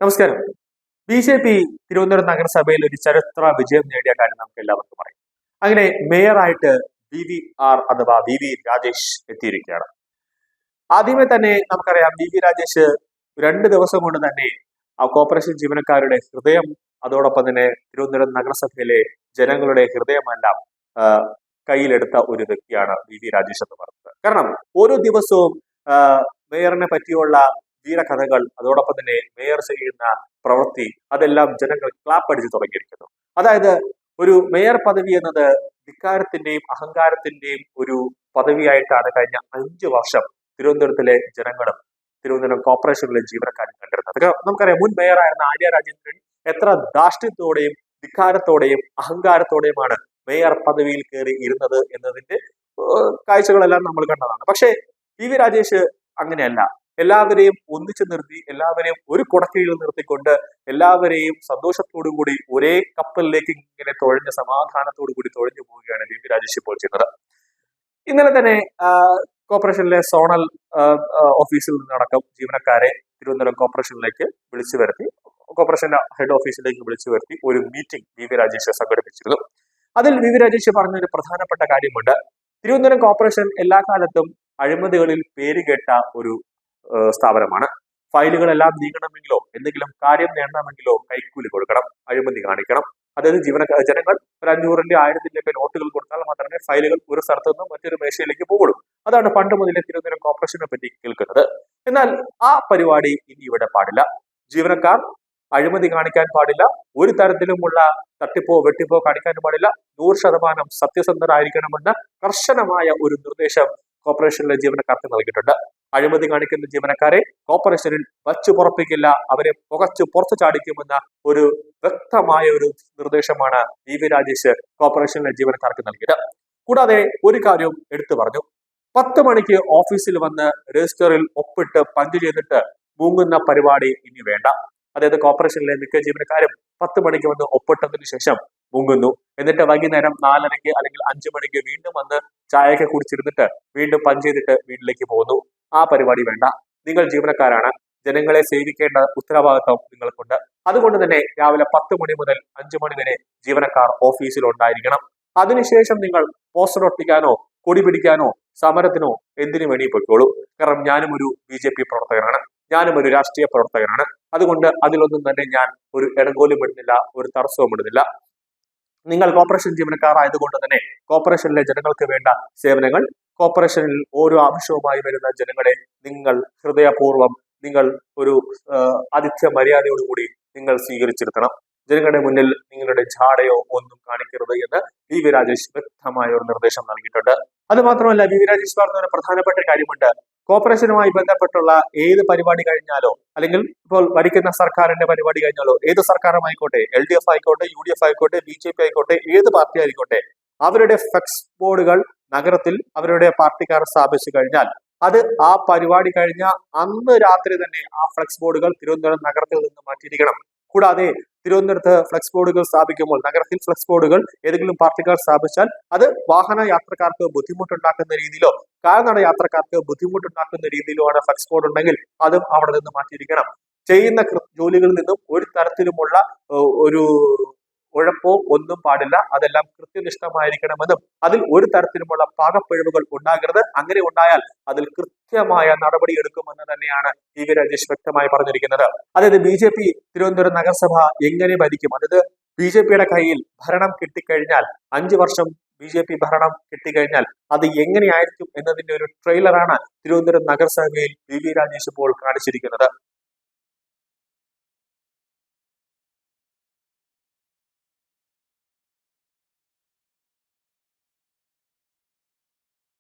നമസ്കാരം. ബി.ജെ.പി. തിരുവനന്തപുരം നഗരസഭയിൽ ഒരു ചരിത്ര വിജയം നേടിയ കാര്യം നമുക്ക് എല്ലാവർക്കും അറിയാം. അങ്ങനെ മേയറായിട്ട് വി വി രാജേഷ് എത്തിയിരിക്കുകയാണ്. ആദ്യമേ തന്നെ നമുക്കറിയാം, വി രാജേഷ് 2 ദിവസം കൊണ്ട് തന്നെ ആ കോർപ്പറേഷൻ ജീവനക്കാരുടെ ഹൃദയം, അതോടൊപ്പം തന്നെ തിരുവനന്തപുരം നഗരസഭയിലെ ജനങ്ങളുടെ ഹൃദയമെല്ലാം കയ്യിലെടുത്ത ഒരു വ്യക്തിയാണ് വി രാജേഷ് എന്ന് പറയുന്നത്. കാരണം ഓരോ ദിവസവും മേയറിനെ പറ്റിയുള്ള വീരകഥകൾ, അതോടൊപ്പം തന്നെ മേയർ ചെയ്യുന്ന പ്രവൃത്തി, അതെല്ലാം ജനങ്ങൾ ക്ലാപ്പ് അടിച്ച് തുടങ്ങിയിരിക്കുന്നു. അതായത് ഒരു മേയർ പദവി എന്നത് ധിക്കാരത്തിന്റെയും അഹങ്കാരത്തിന്റെയും ഒരു പദവിയായിട്ടാണ് കഴിഞ്ഞ 5 വർഷം തിരുവനന്തപുരത്തിലെ ജനങ്ങളും തിരുവനന്തപുരം കോർപ്പറേഷനിലെ ജീവനക്കാരും കണ്ടിരുന്നത്. നമുക്കറിയാം, മുൻ മേയറായിരുന്ന ആര്യ രാജേന്ദ്രൻ എത്ര ധാർഷ്ട്യത്തോടെയും ധിക്കാരത്തോടെയും അഹങ്കാരത്തോടെയുമാണ് മേയർ പദവിയിൽ കയറി ഇരുന്നത് എന്നതിന്റെ കാഴ്ചകളെല്ലാം നമ്മൾ കണ്ടതാണ്. പക്ഷേ വി രാജേഷ് അങ്ങനെയല്ല. എല്ലാവരെയും ഒന്നിച്ചു നിർത്തി, എല്ലാവരെയും ഒരു കുടക്കീഴിൽ നിർത്തിക്കൊണ്ട്, എല്ലാവരെയും സന്തോഷത്തോടു കൂടി ഒരേ കപ്പലിലേക്ക് ഇങ്ങനെ തുഴഞ്ഞ് സമാധാനത്തോടു കൂടി തുഴഞ്ഞു പോവുകയാണ് വി രാജേഷ് ഇപ്പോൾ ചെയ്യുന്നത്. ഇന്നലെ തന്നെ കോർപ്പറേഷനിലെ സോണൽ ഓഫീസിൽ നിന്നടക്കം ജീവനക്കാരെ തിരുവനന്തപുരം കോർപ്പറേഷനിലേക്ക് വിളിച്ചു വരുത്തി, കോർപ്പറേഷന്റെ ഹെഡ് ഓഫീസിലേക്ക് വിളിച്ചു വരുത്തി ഒരു മീറ്റിംഗ് വി രാജേഷ് സംഘടിപ്പിച്ചിരുന്നു. അതിൽ വി രാജേഷ് പറഞ്ഞൊരു പ്രധാനപ്പെട്ട കാര്യമുണ്ട്. തിരുവനന്തപുരം കോർപ്പറേഷൻ എല്ലാ കാലത്തും അഴിമതികളിൽ പേരുകേട്ട ഒരു സ്ഥാപനമാണ്. ഫയലുകളെല്ലാം നീങ്ങണമെങ്കിലോ എന്തെങ്കിലും കാര്യം നേടണമെങ്കിലോ കൈക്കൂലി കൊടുക്കണം, അഴിമതി കാണിക്കണം. അതായത് ജനങ്ങൾ ഒരു 500ന്റെ 1000ന്റെ നോട്ടുകൾ കൊടുത്താൽ മാത്രമേ ഫയലുകൾ ഒരു സ്ഥലത്തു നിന്നും മറ്റൊരു മേശയിലേക്ക് പോകുള്ളൂ. അതാണ് പണ്ട് മുതലേ തിരുവനന്തപുരം കോർപ്പറേഷനെ പറ്റി കേൾക്കുന്നത്. എന്നാൽ ആ പരിപാടി ഇനി ഇവിടെ പാടില്ല. ജീവനക്കാർ അഴിമതി കാണിക്കാൻ പാടില്ല, ഒരു തരത്തിലുമുള്ള തട്ടിപ്പോ വെട്ടിപ്പോ കാണിക്കാൻ പാടില്ല, 100% സത്യസന്ധരായിരിക്കണമെന്ന കർശനമായ ഒരു നിർദ്ദേശം കോർപ്പറേഷനിലെ ജീവനക്കാർക്ക് നൽകിയിട്ടുണ്ട്. അഴിമതി കാണിക്കുന്ന ജീവനക്കാരെ കോർപ്പറേഷനിൽ വച്ചു പുറപ്പിക്കില്ല, അവരെ പുകച്ചു പുറത്തു ചാടിക്കുമെന്ന ഒരു വ്യക്തമായ ഒരു നിർദ്ദേശമാണ് വി രാജേഷ് കോർപ്പറേഷനിലെ ജീവനക്കാർക്ക് നൽകിയത്. കൂടാതെ ഒരു കാര്യവും എടുത്തു പറഞ്ഞു. 10 മണിക്ക് ഓഫീസിൽ വന്ന് രജിസ്റ്ററിൽ ഒപ്പിട്ട് പഞ്ച് ചെയ്തിട്ട് മുങ്ങുന്ന പരിപാടി ഇനി വേണ്ട. അതായത് കോർപ്പറേഷനിലെ മിക്ക ജീവനക്കാരും 10 മണിക്ക് വന്ന് ഒപ്പിട്ടതിനു ശേഷം മുങ്ങുന്നു. എന്നിട്ട് വൈകുന്നേരം 4:30 അല്ലെങ്കിൽ 5 മണിക്ക് വീണ്ടും വന്ന് ചായയൊക്കെ കുടിച്ചിരുന്നിട്ട് വീണ്ടും പഞ്ച് ചെയ്തിട്ട് വീട്ടിലേക്ക് പോകുന്നു. ആ പരിപാടി വേണ്ട. നിങ്ങൾ ജീവനക്കാരാണ്, ജനങ്ങളെ സേവിക്കേണ്ട ഉത്തരവാദിത്വം നിങ്ങൾക്കുണ്ട്. അതുകൊണ്ട് തന്നെ രാവിലെ 10 മണി മുതൽ 5 മണി വരെ ജീവനക്കാർ ഓഫീസിൽ ഉണ്ടായിരിക്കണം. അതിനുശേഷം നിങ്ങൾ പോസ്റ്റർ ഒട്ടിക്കാനോ കൊടി പിടിക്കാനോ സമരത്തിനോ എന്തിനു വേണ്ടി പൊയ്ക്കോളൂ. കാരണം ഞാനും ഒരു ബി.ജെ.പി. പ്രവർത്തകനാണ്, ഞാനും ഒരു രാഷ്ട്രീയ പ്രവർത്തകനാണ്. അതുകൊണ്ട് അതിലൊന്നും തന്നെ ഞാൻ ഒരു ഇടങ്കോലും ഇടുന്നില്ല, ഒരു തടസ്സവും ഇടുന്നില്ല. നിങ്ങൾ കോർപ്പറേഷൻ ജീവനക്കാരായതുകൊണ്ട് തന്നെ കോർപ്പറേഷനിലെ ജനങ്ങൾക്ക് വേണ്ട സേവനങ്ങൾ, കോർപ്പറേഷനിൽ ഓരോ ആവശ്യവുമായി വരുന്ന ജനങ്ങളെ നിങ്ങൾ ഹൃദയപൂർവ്വം, നിങ്ങൾ ഒരു ആതിഥ്യ മര്യാദയോടുകൂടി നിങ്ങൾ സ്വീകരിച്ചിരുത്തണം. ജനങ്ങളുടെ മുന്നിൽ നിങ്ങളുടെ ജാടയോ ഒന്നും കാണിക്കരുത് എന്ന് വി രാജേഷ് വ്യക്തമായ ഒരു നിർദ്ദേശം നൽകിയിട്ടുണ്ട്. അത് മാത്രമല്ല, വി രാജേഷ് പറഞ്ഞ ഒരു പ്രധാനപ്പെട്ട കാര്യമുണ്ട്. കോർപ്പറേഷനുമായി ബന്ധപ്പെട്ടുള്ള ഏത് പരിപാടി കഴിഞ്ഞാലോ, അല്ലെങ്കിൽ ഇപ്പോൾ ഭരിക്കുന്ന സർക്കാരിന്റെ പരിപാടി കഴിഞ്ഞാലോ, ഏത് സർക്കാരുമായിക്കോട്ടെ, LDF ആയിക്കോട്ടെ, UDF ആയിക്കോട്ടെ, BJP ആയിക്കോട്ടെ, ഏത് പാർട്ടി ആയിക്കോട്ടെ, അവരുടെ ഫ്ലെക്സ് ബോർഡുകൾ നഗരത്തിൽ അവരുടെ പാർട്ടിക്കാർ സ്ഥാപിച്ചു കഴിഞ്ഞാൽ അത് ആ പരിപാടി കഴിഞ്ഞ അന്ന് രാത്രി തന്നെ ആ ഫ്ലെക്സ് ബോർഡുകൾ തിരുവനന്തപുരം നഗരത്തിൽ നിന്ന് മാറ്റിയിരിക്കണം. കൂടാതെ തിരുവനന്തപുരത്ത് ഫ്ലെക്സ് ബോർഡുകൾ സ്ഥാപിക്കുമ്പോൾ, നഗരത്തിൽ ഫ്ലെക്സ് ബോർഡുകൾ ഏതെങ്കിലും പാർട്ടിക്കാർ സ്ഥാപിച്ചാൽ അത് വാഹന യാത്രക്കാർക്ക് ബുദ്ധിമുട്ടുണ്ടാക്കുന്ന രീതിയിലോ കാൽനട യാത്രക്കാർക്ക് ബുദ്ധിമുട്ടുണ്ടാക്കുന്ന രീതിയിലോ ആണ് ഫ്ലെക്സ് ബോർഡ് ഉണ്ടെങ്കിൽ അതും അവിടെ നിന്ന് മാറ്റിയിരിക്കണം. ചെയ്യുന്ന ജോലികളിൽ നിന്നും ഒരു തരത്തിലുമുള്ള ഒരു ഉഴപ്പോ ഒന്നും പാടില്ല. അതെല്ലാം കൃത്യനിഷ്ഠമായിരിക്കണമെന്നും അതിൽ ഒരു തരത്തിലുമുള്ള പാകപ്പിഴവുകൾ ഉണ്ടാകരുത്. അങ്ങനെ ഉണ്ടായാൽ അതിൽ കൃത്യമായ നടപടി എടുക്കുമെന്ന് തന്നെയാണ് വി രാജേഷ് വ്യക്തമായി പറഞ്ഞിരിക്കുന്നത്. അതായത് ബി.ജെ.പി. തിരുവനന്തപുരം നഗരസഭ എങ്ങനെ ഭരിക്കും, അതായത് ബി.ജെ.പിയുടെ കയ്യിൽ ഭരണം കിട്ടിക്കഴിഞ്ഞാൽ, 5 വർഷം ബി.ജെ.പി. ഭരണം കിട്ടിക്കഴിഞ്ഞാൽ അത് എങ്ങനെയായിരിക്കും എന്നതിന്റെ ഒരു ട്രെയിലറാണ് തിരുവനന്തപുരം നഗരസഭയിൽ വി രാജേഷ് ഇപ്പോൾ കാണിച്ചിരിക്കുന്നത്.